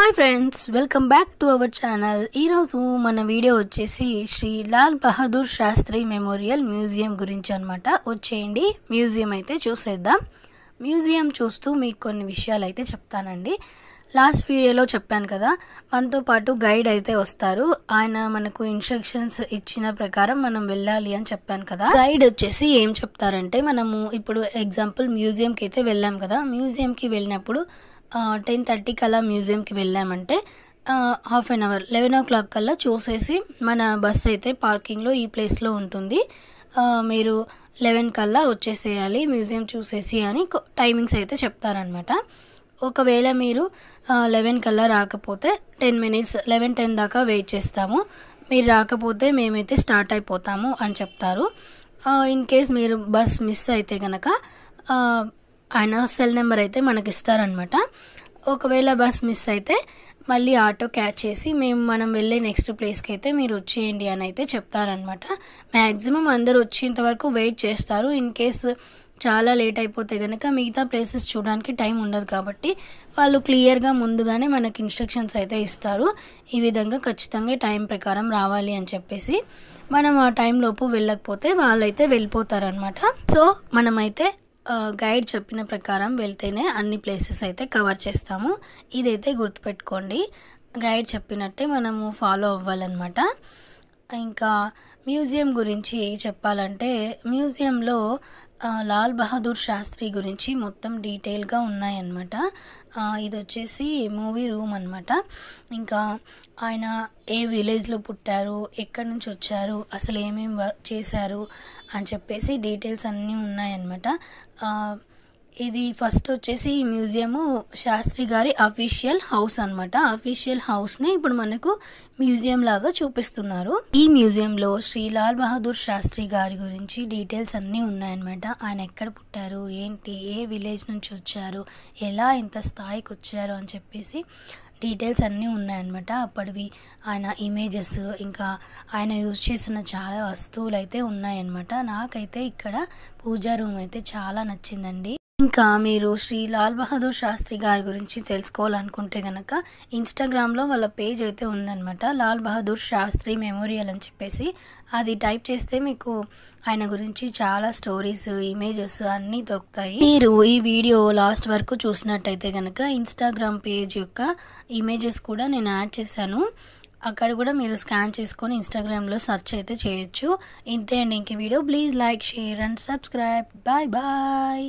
Hi friends, welcome back to our channel. ఈరోజు మన video వచ్చేసి శ్రీ లాల్ బహదూర్ శాస్త్రి మెమోరియల్ మ్యూజియం గురించి అనమాట. వచ్చేయండి, మ్యూజియం అయితే చూసేద్దాం. మ్యూజియం చూస్తూ మీకు కొన్ని విషయాలు అయితే చెప్తానండి. లాస్ట్ వీడియోలో చెప్పాను కదా, మనతో పాటు గైడ్ అయితే వస్తారు. ఆయన మనకు ఇన్స్ట్రక్షన్స్ ఇచ్చిన ప్రకారం మనం వెళ్ళాలి అని చెప్పాను కదా. గైడ్ వచ్చేసి ఏం చెప్తారంటే, మనము ఇప్పుడు ఎగ్జాంపుల్ మ్యూజియంకి అయితే వెళ్ళాం కదా. మ్యూజియంకి వెళ్ళినప్పుడు 10:30 కల్లా మ్యూజియంకి వెళ్ళామంటే హాఫ్ అన్ అవర్ 11 o'clock కల్లా చూసేసి మన బస్ అయితే పార్కింగ్లో ఈ ప్లేస్లో ఉంటుంది, మీరు 11 కల్లా వచ్చేసేయాలి మ్యూజియం చూసేసి అని టైమింగ్స్ అయితే చెప్తారనమాట. ఒకవేళ మీరు 11 కల్లా రాకపోతే 10 minutes 11:10 దాకా వెయిట్ చేస్తాము, మీరు రాకపోతే మేమైతే స్టార్ట్ అయిపోతాము అని చెప్తారు. ఇన్ కేస్ మీరు బస్ మిస్ అయితే కనుక ఆయన సెల్ నెంబర్ అయితే మనకి ఇస్తారనమాట. ఒకవేళ బస్ మిస్ అయితే మళ్ళీ ఆటో క్యాచ్ చేసి మనం వెళ్ళే నెక్స్ట్ ప్లేస్కి అయితే మీరు వచ్చేయండి అని అయితే చెప్తారనమాట. మ్యాక్సిమం అందరూ వచ్చేంత వరకు వెయిట్ చేస్తారు. ఇన్ కేస్ చాలా లేట్ అయిపోతే కనుక మిగతా ప్లేసెస్ చూడడానికి టైం ఉండదు కాబట్టి వాళ్ళు క్లియర్గా ముందుగానే మనకి ఇన్స్ట్రక్షన్స్ అయితే ఇస్తారు. ఈ విధంగా ఖచ్చితంగా టైం ప్రకారం రావాలి అని చెప్పేసి. మనం ఆ టైంలోపు వెళ్ళకపోతే వాళ్ళైతే వెళ్ళిపోతారనమాట. సో మనమైతే గైడ్ చెప్పిన ప్రకారం వెళ్తేనే అన్ని ప్లేసెస్ అయితే కవర్ చేస్తాము. ఇదైతే గుర్తుపెట్టుకోండి, గైడ్ చెప్పినట్టే మనము ఫాలో అవ్వాలన్నమాట. ఇంకా మ్యూజియం గురించి చెప్పాలంటే, మ్యూజియంలో లాల్ బహదూర్ శాస్త్రి గురించి మొత్తం డీటెయిల్గా ఉన్నాయన్నమాట. ఇది వచ్చేసి మూవీ రూమ్ అనమాట. ఇంకా ఆయన ఏ విలేజ్లో పుట్టారు, ఎక్కడి నుంచి వచ్చారు, అసలు ఏమేమి వర్క్ చేశారు అని చెప్పేసి డీటెయిల్స్ అన్నీ ఉన్నాయన్నమాట. ఇది ఫస్ట్ వచ్చేసి ఈ మ్యూజియము శాస్త్రి గారి అఫీషియల్ హౌస్ అనమాట. అఫీషియల్ హౌస్ని ఇప్పుడు మనకు మ్యూజియం లాగా చూపిస్తున్నారు. ఈ మ్యూజియంలో శ్రీ లాల్ బహదూర్ శాస్త్రి గారి గురించి డీటెయిల్స్ అన్నీ ఉన్నాయన్నమాట. ఆయన ఎక్కడ పుట్టారు, ఏంటి, ఏ విలేజ్ నుంచి వచ్చారు, ఎలా ఇంత స్థాయికి వచ్చారు అని చెప్పేసి డీటెయిల్స్ అన్నీ ఉన్నాయన్నమాట. అప్పటివి ఆయన ఇమేజెస్, ఇంకా ఆయన యూజ్ చేసిన చాలా వస్తువులు అయితే ఉన్నాయన్నమాట. నాకైతే ఇక్కడ పూజా రూమ్ అయితే చాలా నచ్చిందండి. ఇంకా మీరు శ్రీ లాల్ బహదూర్ శాస్త్రి గారి గురించి తెలుసుకోవాలనుకుంటే కనుక ఇన్స్టాగ్రామ్లో వాళ్ళ పేజ్ అయితే ఉందన్నమాట, లాల్ బహదూర్ శాస్త్రి మెమోరియల్ అని చెప్పేసి. అది టైప్ చేస్తే మీకు ఆయన గురించి చాలా స్టోరీస్, ఇమేజెస్ అన్నీ దొరుకుతాయి. మీరు ఈ వీడియో లాస్ట్ వరకు చూసినట్టయితే కనుక ఇన్స్టాగ్రామ్ పేజ్ యొక్క ఇమేజెస్ కూడా నేను యాడ్ చేశాను. అక్కడ కూడా మీరు స్కాన్ చేసుకొని ఇన్స్టాగ్రామ్లో సెర్చ్ అయితే చేయొచ్చు. ఇంతే అండి ఇంక video. Please like, share and subscribe. Bye bye.